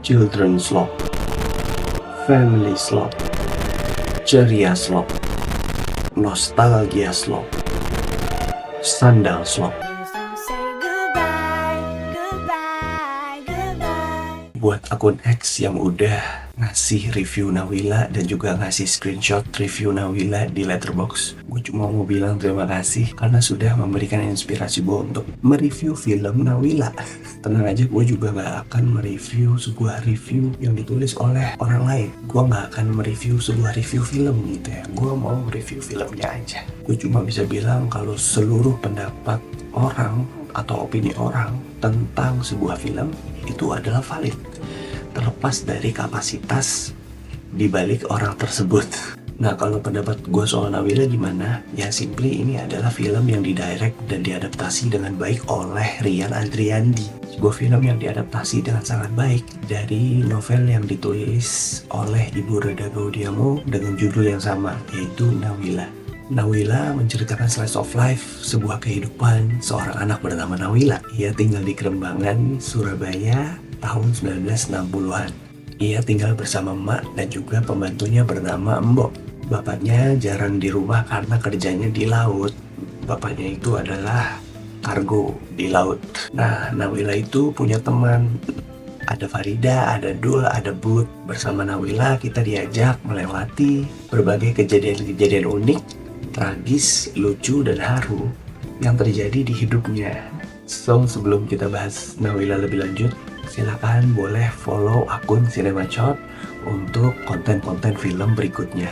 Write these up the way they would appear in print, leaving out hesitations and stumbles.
Children's Love, Family Love, Ceria Love, Nostalgia Love, Sandal Love. Buat akun X yang udah ngasih review Nawila dan juga ngasih screenshot review Nawila di Letterboxd, gue cuma mau bilang terima kasih karena sudah memberikan inspirasi gue untuk mereview film Nawila. Tenang aja, gue juga gak akan mereview sebuah review yang ditulis oleh orang lain. Gue gak akan mereview sebuah review film gitu ya. Gue mau review filmnya aja. Gue cuma bisa bilang kalau seluruh pendapat orang atau opini orang tentang sebuah film itu adalah valid, terlepas dari kapasitas dibalik orang tersebut. Nah, kalau pendapat gue soal Nawila gimana? Ya simply ini adalah film yang didirect dan diadaptasi dengan baik oleh Rian Adriandi. Sebuah film yang diadaptasi dengan sangat baik dari novel yang ditulis oleh Ibu Reda Gaudiamo dengan judul yang sama, yaitu Nawila. Nawila menceritakan slice of life, sebuah kehidupan seorang anak bernama Nawila. Ia tinggal di Kerembangan, Surabaya tahun 1960-an. Ia tinggal bersama emak dan juga pembantunya bernama Mbok. Bapaknya jarang di rumah karena kerjanya di laut. Bapaknya itu adalah kargo di laut. Nah, Nawila itu punya teman. Ada Farida, ada Dul, ada Bud. Bersama Nawila kita diajak melewati berbagai kejadian-kejadian unik, tragis, lucu, dan haru yang terjadi di hidupnya. So, sebelum kita bahas Nawila lebih lanjut, silakan boleh follow akun Cinemachot untuk konten-konten film berikutnya.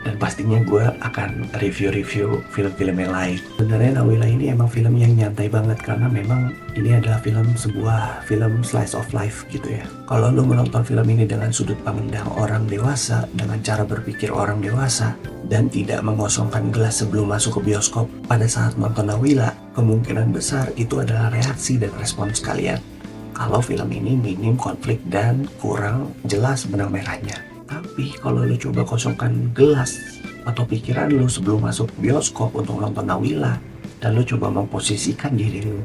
Dan pastinya gue akan review-review film-film yang lain. Sebenarnya Nawila ini emang film yang nyantai banget karena memang ini adalah sebuah film slice of life gitu ya. Kalau lo menonton film ini dengan sudut pandang orang dewasa, dengan cara berpikir orang dewasa, dan tidak mengosongkan gelas sebelum masuk ke bioskop pada saat nonton Nawila, kemungkinan besar itu adalah reaksi dan respons kalian kalau film ini minim konflik dan kurang jelas benang merahnya. Tapi kalau lo coba kosongkan gelas atau pikiran lo sebelum masuk bioskop untuk nonton Nawila, dan lo coba memposisikan diri lo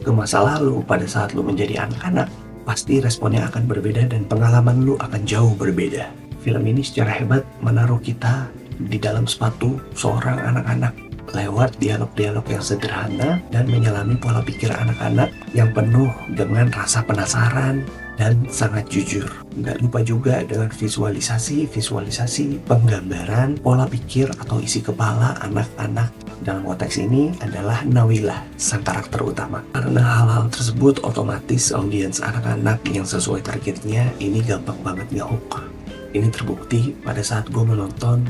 ke masa lalu pada saat lo menjadi anak-anak, pasti responnya akan berbeda dan pengalaman lo akan jauh berbeda. Film ini secara hebat menaruh kita di dalam sepatu seorang anak-anak lewat dialog-dialog yang sederhana dan menyelami pola pikir anak-anak yang penuh dengan rasa penasaran dan sangat jujur. Nggak lupa juga dengan visualisasi penggambaran pola pikir atau isi kepala anak-anak. Dalam konteks ini adalah Nawila, sang karakter utama. Karena hal-hal tersebut otomatis audiens anak-anak yang sesuai targetnya ini gampang banget nge-hook. Ini terbukti pada saat gue menonton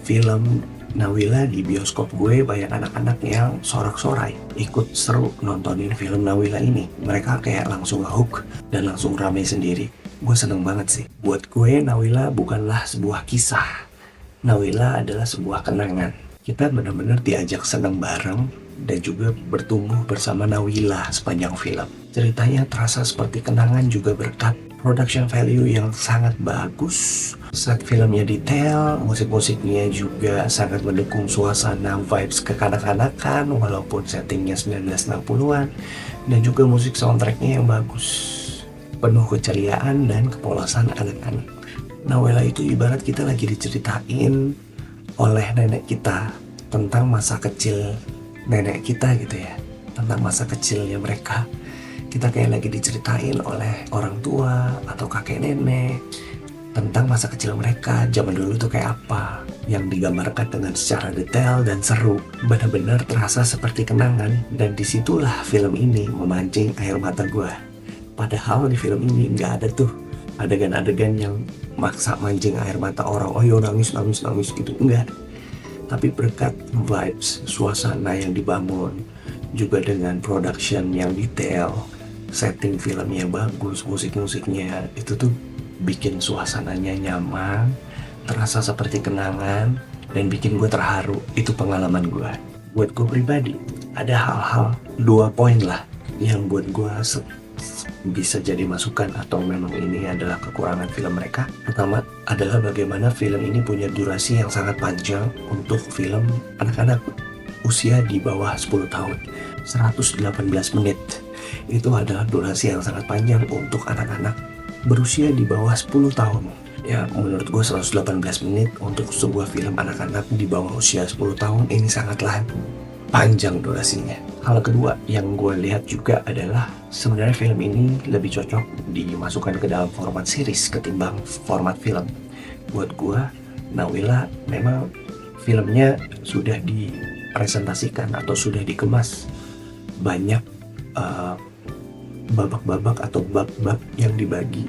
film Nawila di bioskop gue, banyak anak-anak yang sorak-sorai ikut seru nontonin film Nawila ini. Mereka kayak langsung nge-hook dan langsung rame sendiri. Gue seneng banget sih. Buat gue Nawila bukanlah sebuah kisah. Nawila adalah sebuah kenangan. Kita benar-benar diajak seneng bareng dan juga bertumbuh bersama Nawila sepanjang film. Ceritanya terasa seperti kenangan juga berkat production value yang sangat bagus. Set filmnya detail, musik-musiknya juga sangat mendukung suasana vibes kekanak-kanakan walaupun settingnya 1960-an, dan juga musik soundtracknya yang bagus, penuh keceriaan dan kepolosan anak-anak. Nawila itu ibarat kita lagi diceritain oleh nenek kita tentang masa kecil nenek kita gitu ya, tentang masa kecilnya mereka. Kita kayak lagi diceritain oleh orang tua atau kakek nenek tentang masa kecil mereka zaman dulu tuh kayak apa, yang digambarkan dengan secara detail dan seru. Benar-benar terasa seperti kenangan, dan disitulah film ini memancing air mata gue. Padahal di film ini nggak ada tuh adegan-adegan yang maksa mancing air mata orang, oh yo nangis gitu, enggak. Tapi berkat vibes, suasana yang dibangun, juga dengan production yang detail, setting filmnya bagus, musik-musiknya itu tuh bikin suasananya nyaman, terasa seperti kenangan, dan bikin gue terharu. Itu pengalaman gue. Buat gue pribadi, ada hal-hal 2 poin lah yang buat gue bisa jadi masukan atau memang ini adalah kekurangan film mereka. Pertama adalah bagaimana film ini punya durasi yang sangat panjang untuk film anak-anak usia di bawah 10 tahun. 118 menit. Itu adalah durasi yang sangat panjang untuk anak-anak berusia di bawah 10 tahun. Ya, menurut gue 118 menit untuk sebuah film anak-anak di bawah usia 10 tahun ini sangatlah panjang durasinya. Hal kedua yang gue lihat juga adalah sebenarnya film ini lebih cocok dimasukkan ke dalam format series ketimbang format film. Buat gue, Nawila memang filmnya sudah dipresentasikan atau sudah dikemas banyak babak-babak atau bab-bab yang dibagi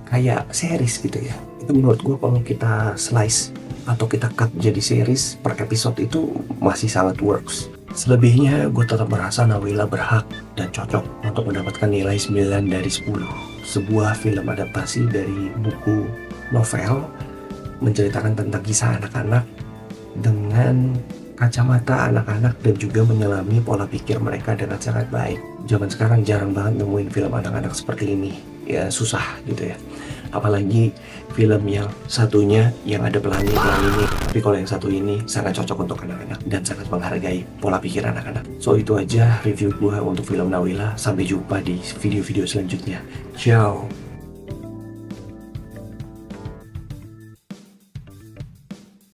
kayak series gitu ya. Itu menurut gue kalau kita slice atau kita cut jadi series per episode itu masih sangat works. Selebihnya gue tetap merasa Nawila berhak dan cocok untuk mendapatkan nilai 9 dari 10. Sebuah film adaptasi dari buku novel menceritakan tentang kisah anak-anak dengan kacamata anak-anak dan juga menyelami pola pikir mereka dengan sangat baik. Zaman sekarang jarang banget nemuin film anak-anak seperti ini. Ya susah gitu ya. Apalagi film yang satunya yang ada pelangi-pelangi, tapi kalau yang satu ini sangat cocok untuk anak-anak dan sangat menghargai pola pikir anak-anak. So itu aja review gue untuk film Nawila. Sampai jumpa di video-video selanjutnya. Ciao.